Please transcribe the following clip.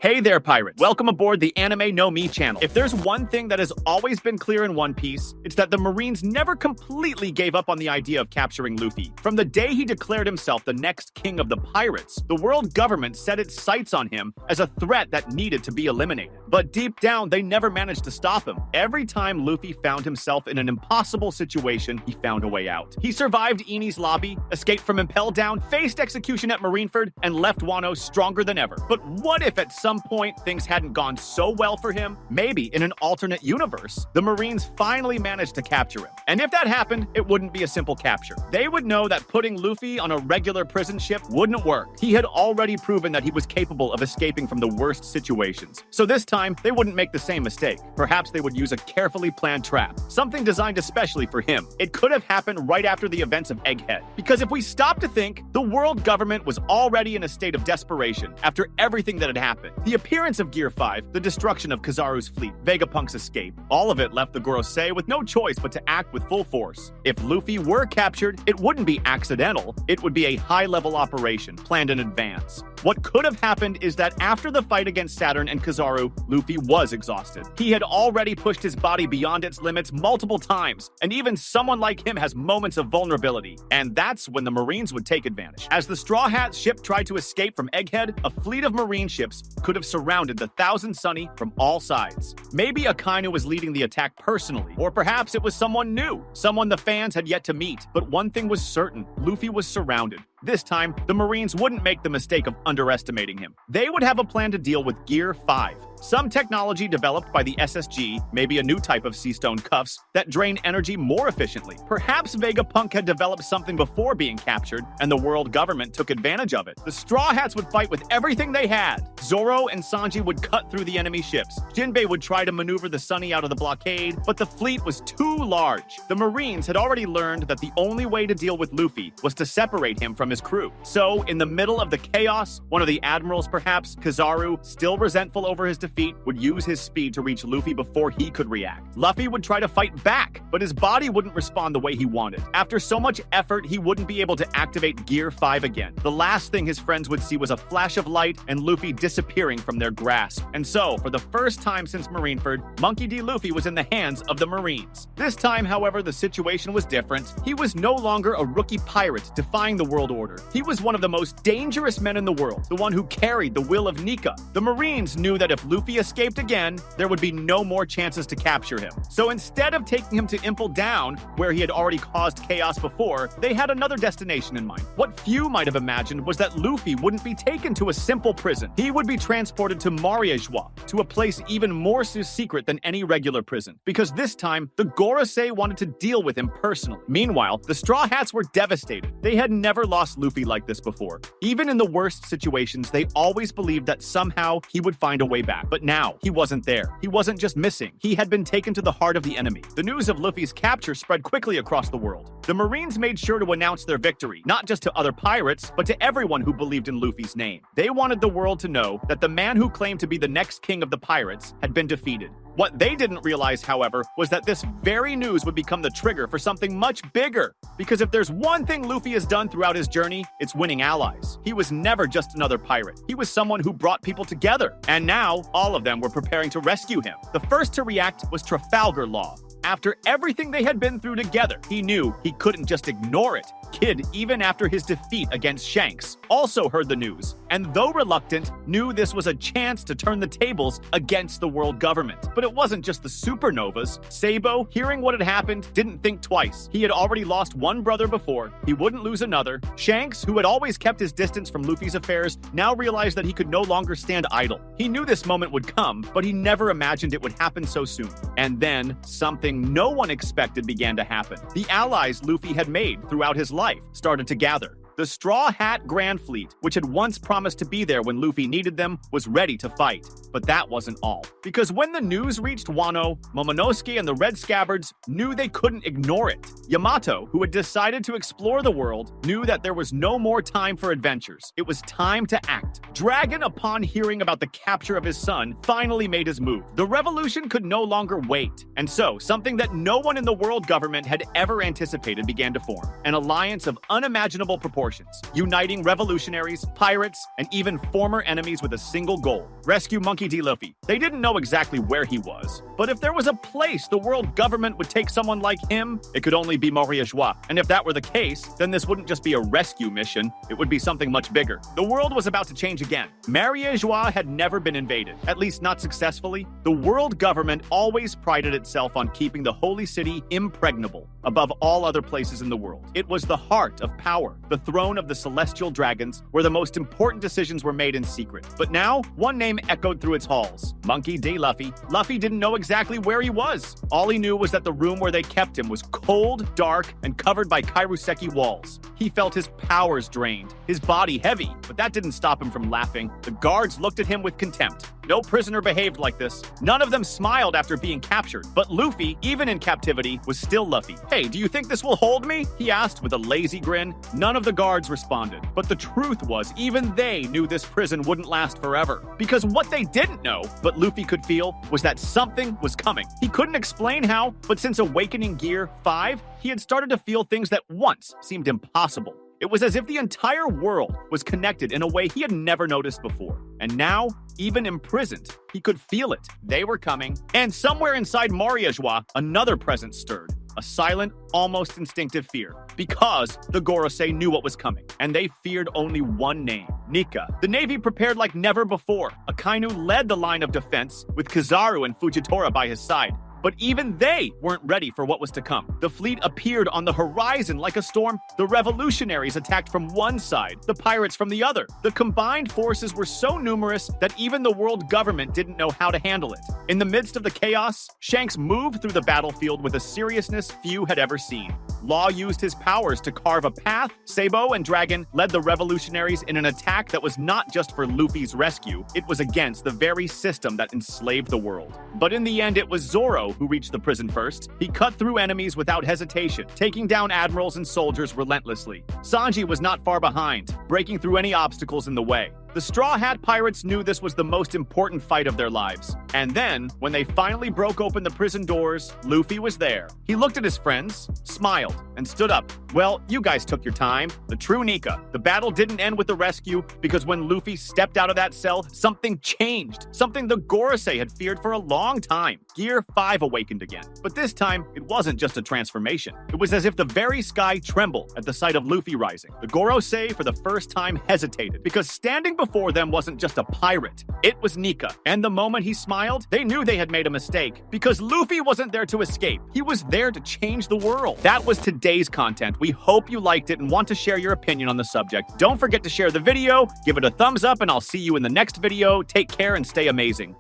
Hey there, pirates. Welcome aboard the Anime No Me channel. If there's one thing that has always been clear in One Piece, it's that the Marines never completely gave up on the idea of capturing Luffy. From the day he declared himself the next king of the pirates, the world government set its sights on him as a threat that needed to be eliminated. But deep down, they never managed to stop him. Every time Luffy found himself in an impossible situation, he found a way out. He survived Enies Lobby, escaped from Impel Down, faced execution at Marineford, and left Wano stronger than ever. But what if at some point things hadn't gone so well for him? Maybe in an alternate universe, the Marines finally managed to capture him. And if that happened, it wouldn't be a simple capture. They would know that putting Luffy on a regular prison ship wouldn't work. He had already proven that he was capable of escaping from the worst situations. So this time, they wouldn't make the same mistake. Perhaps they would use a carefully planned trap, something designed especially for him. It could have happened right after the events of Egghead. Because if we stop to think, the world government was already in a state of desperation after everything that had happened. The appearance of Gear 5, the destruction of Kizaru's fleet, Vegapunk's escape, all of it left the Gorosei with no choice but to act with full force. If Luffy were captured, it wouldn't be accidental, it would be a high-level operation, planned in advance. What could have happened is that after the fight against Saturn and Kizaru, Luffy was exhausted. He had already pushed his body beyond its limits multiple times, and even someone like him has moments of vulnerability. And that's when the Marines would take advantage. As the Straw Hat ship tried to escape from Egghead, a fleet of Marine ships could have surrounded the Thousand Sunny from all sides. Maybe Akainu was leading the attack personally, or perhaps it was someone new, someone the fans had yet to meet. But one thing was certain, Luffy was surrounded. This time, the Marines wouldn't make the mistake of underestimating him. They would have a plan to deal with Gear 5, some technology developed by the SSG, maybe a new type of sea stone cuffs that drain energy more efficiently. Perhaps Vegapunk had developed something before being captured, and the world government took advantage of it. The Straw Hats would fight with everything they had. Zoro and Sanji would cut through the enemy ships. Jinbei would try to maneuver the Sunny out of the blockade, but the fleet was too large. The Marines had already learned that the only way to deal with Luffy was to separate him from his crew. So, in the middle of the chaos, one of the admirals perhaps, Kizaru, still resentful over his defeat, would use his speed to reach Luffy before he could react. Luffy would try to fight back, but his body wouldn't respond the way he wanted. After so much effort, he wouldn't be able to activate Gear 5 again. The last thing his friends would see was a flash of light and Luffy disappearing from their grasp. And so, for the first time since Marineford, Monkey D. Luffy was in the hands of the Marines. This time, however, the situation was different. He was no longer a rookie pirate defying the world order. He was one of the most dangerous men in the world, the one who carried the will of Nika. The Marines knew that if Luffy escaped again, there would be no more chances to capture him. So instead of taking him to Impel Down, where he had already caused chaos before, they had another destination in mind. What few might have imagined was that Luffy wouldn't be taken to a simple prison. He would be transported to Mariajois, to a place even more secret than any regular prison. Because this time, the Gorosei wanted to deal with him personally. Meanwhile, the Straw Hats were devastated. They had never lost Luffy like this before. Even in the worst situations, they always believed that somehow he would find a way back. But now, he wasn't there. He wasn't just missing. He had been taken to the heart of the enemy. The news of Luffy's capture spread quickly across the world. The Marines made sure to announce their victory, not just to other pirates, but to everyone who believed in Luffy's name. They wanted the world to know that the man who claimed to be the next king of the pirates had been defeated. What they didn't realize, however, was that this very news would become the trigger for something much bigger. Because if there's one thing Luffy has done throughout his journey, it's winning allies. He was never just another pirate. He was someone who brought people together. And now, all of them were preparing to rescue him. The first to react was Trafalgar Law. After everything they had been through together, he knew he couldn't just ignore it. Kid, even after his defeat against Shanks, also heard the news, and though reluctant, knew this was a chance to turn the tables against the world government. But it wasn't just the supernovas. Sabo, hearing what had happened, didn't think twice. He had already lost one brother before. He wouldn't lose another. Shanks, who had always kept his distance from Luffy's affairs, now realized that he could no longer stand idle. He knew this moment would come, but he never imagined it would happen so soon. And then, something no one expected began to happen. The allies Luffy had made throughout his life started to gather. The Straw Hat Grand Fleet, which had once promised to be there when Luffy needed them, was ready to fight. But that wasn't all. Because when the news reached Wano, Momonosuke and the Red Scabbards knew they couldn't ignore it. Yamato, who had decided to explore the world, knew that there was no more time for adventures. It was time to act. Dragon, upon hearing about the capture of his son, finally made his move. The revolution could no longer wait. And so, something that no one in the world government had ever anticipated began to form. An alliance of unimaginable proportions proportions, uniting revolutionaries, pirates, and even former enemies with a single goal: rescue Monkey D. Luffy. They didn't know exactly where he was, but if there was a place the world government would take someone like him, it could only be Maria Joie. And if that were the case, then this wouldn't just be a rescue mission, it would be something much bigger. The world was about to change again. Maria Joie had never been invaded, at least not successfully. The world government always prided itself on keeping the holy city impregnable above all other places in the world. It was the heart of power, the throne of the celestial dragons, where the most important decisions were made in secret. But now, one name echoed through its halls: Monkey D. Luffy. Luffy didn't know exactly where he was. All he knew was that the room where they kept him was cold, dark, and covered by kairoseki walls. He felt his powers drained, his body heavy, but that didn't stop him from laughing. The guards looked at him with contempt. No prisoner behaved like this. None of them smiled after being captured. But Luffy, even in captivity, was still Luffy. "Hey, do you think this will hold me?" he asked with a lazy grin. None of the guards responded. But the truth was, even they knew this prison wouldn't last forever. Because what they didn't know, but Luffy could feel, was that something was coming. He couldn't explain how, but since Awakening Gear 5, he had started to feel things that once seemed impossible. It was as if the entire world was connected in a way he had never noticed before. And now, even imprisoned, he could feel it. They were coming. And somewhere inside Maria Joie, another presence stirred. A silent, almost instinctive fear. Because the Gorosei knew what was coming, and they feared only one name: Nika. The Navy prepared like never before. Akainu led the line of defense, with Kizaru and Fujitora by his side. But even they weren't ready for what was to come. The fleet appeared on the horizon like a storm. The revolutionaries attacked from one side, the pirates from the other. The combined forces were so numerous that even the world government didn't know how to handle it. In the midst of the chaos, Shanks moved through the battlefield with a seriousness few had ever seen. Law used his powers to carve a path. Sabo and Dragon led the revolutionaries in an attack that was not just for Luffy's rescue, it was against the very system that enslaved the world. But in the end, it was Zoro who reached the prison first. He cut through enemies without hesitation, taking down admirals and soldiers relentlessly. Sanji was not far behind, breaking through any obstacles in the way. The Straw Hat Pirates knew this was the most important fight of their lives. And then, when they finally broke open the prison doors, Luffy was there. He looked at his friends, smiled, and stood up. "Well, you guys took your time. The true Nika. The battle didn't end with the rescue, because when Luffy stepped out of that cell, something changed. Something the Gorosei had feared for a long time. Gear 5 awakened again. But this time, it wasn't just a transformation. It was as if the very sky trembled at the sight of Luffy rising. The Gorosei, for the first time, hesitated, because standing before them wasn't just a pirate. It was Nika. And the moment he smiled, they knew they had made a mistake, because Luffy wasn't there to escape. He was there to change the world. That was today's content. We hope you liked it and want to share your opinion on the subject. Don't forget to share the video, give it a thumbs up, and I'll see you in the next video. Take care and stay amazing.